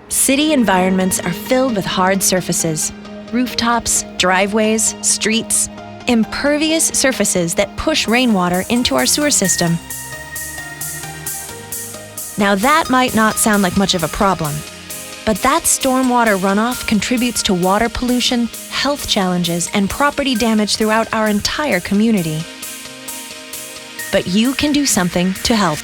City environments are filled with hard surfaces. Rooftops, driveways, streets, impervious surfaces that push rainwater into our sewer system. Now that might not sound like much of a problem, but that stormwater runoff contributes to water pollution, health challenges, and property damage throughout our entire community. But you can do something to help.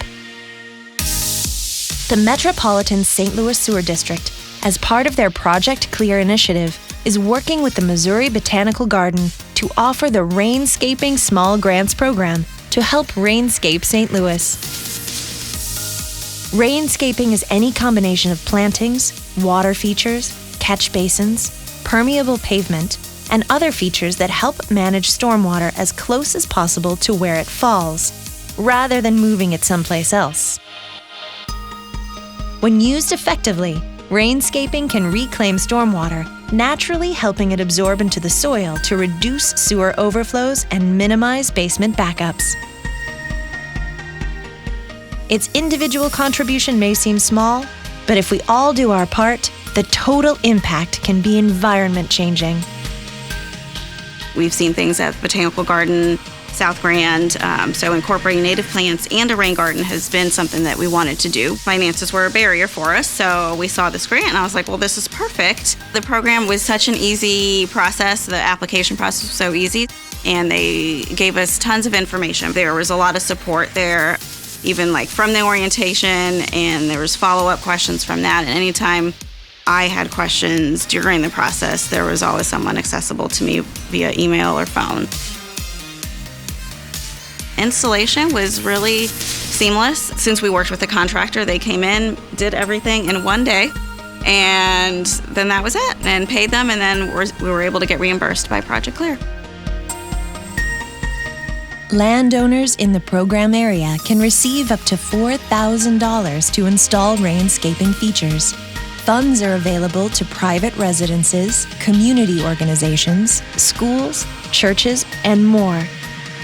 The Metropolitan St. Louis Sewer District, as part of their Project Clear initiative, is working with the Missouri Botanical Garden to offer the Rainscaping Small Grants Program to help Rainscape St. Louis. Rainscaping is any combination of plantings, water features, catch basins, permeable pavement, and other features that help manage stormwater as close as possible to where it falls, rather than moving it someplace else. When used effectively, rainscaping can reclaim stormwater, naturally helping it absorb into the soil to reduce sewer overflows and minimize basement backups. Its individual contribution may seem small, but if we all do our part, the total impact can be environment-changing. We've seen things at Botanical Garden, South Grand, so incorporating native plants and a rain garden has been something that we wanted to do. Finances were a barrier for us, so we saw this grant and I was like, well, this is perfect. The program was such an easy process, the application process was so easy, and they gave us tons of information. There was a lot of support there, even like from the orientation, and there was follow-up questions from that, and anytime I had questions during the process, there was always someone accessible to me via email or phone. Installation was really seamless. Since we worked with a contractor, they came in, did everything in one day, and then that was it, and paid them, and then we were able to get reimbursed by Project Clear. Landowners in the program area can receive up to $4,000 to install rainscaping features. Funds are available to private residences, community organizations, schools, churches, and more.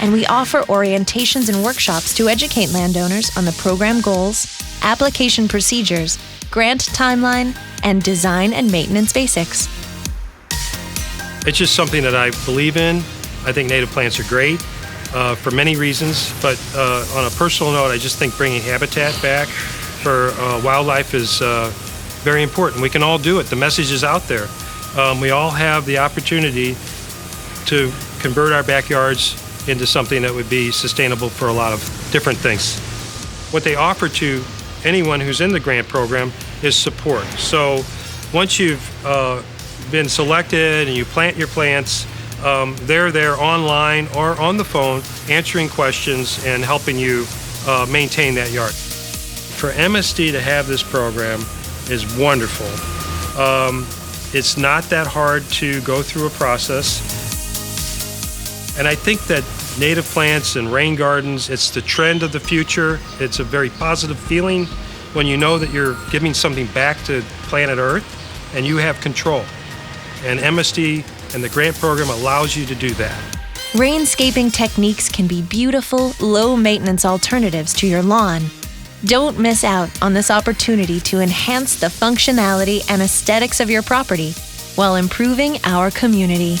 And we offer orientations and workshops to educate landowners on the program goals, application procedures, grant timeline, and design and maintenance basics. It's just something that I believe in. I think native plants are great for many reasons, but on a personal note, I just think bringing habitat back for wildlife is very important. We can all do it. The message is out there. We all have the opportunity to convert our backyards into something that would be sustainable for a lot of different things. What they offer to anyone who's in the grant program is support. So once you've been selected and you plant your plants, they're there online or on the phone answering questions and helping you maintain that yard. For MSD to have this program is wonderful. It's not that hard to go through a process. And I think that native plants and rain gardens, it's the trend of the future. It's a very positive feeling when you know that you're giving something back to planet Earth and you have control. And MSD and the grant program allows you to do that. Rainscaping techniques can be beautiful, low-maintenance alternatives to your lawn. Don't miss out on this opportunity to enhance the functionality and aesthetics of your property while improving our community.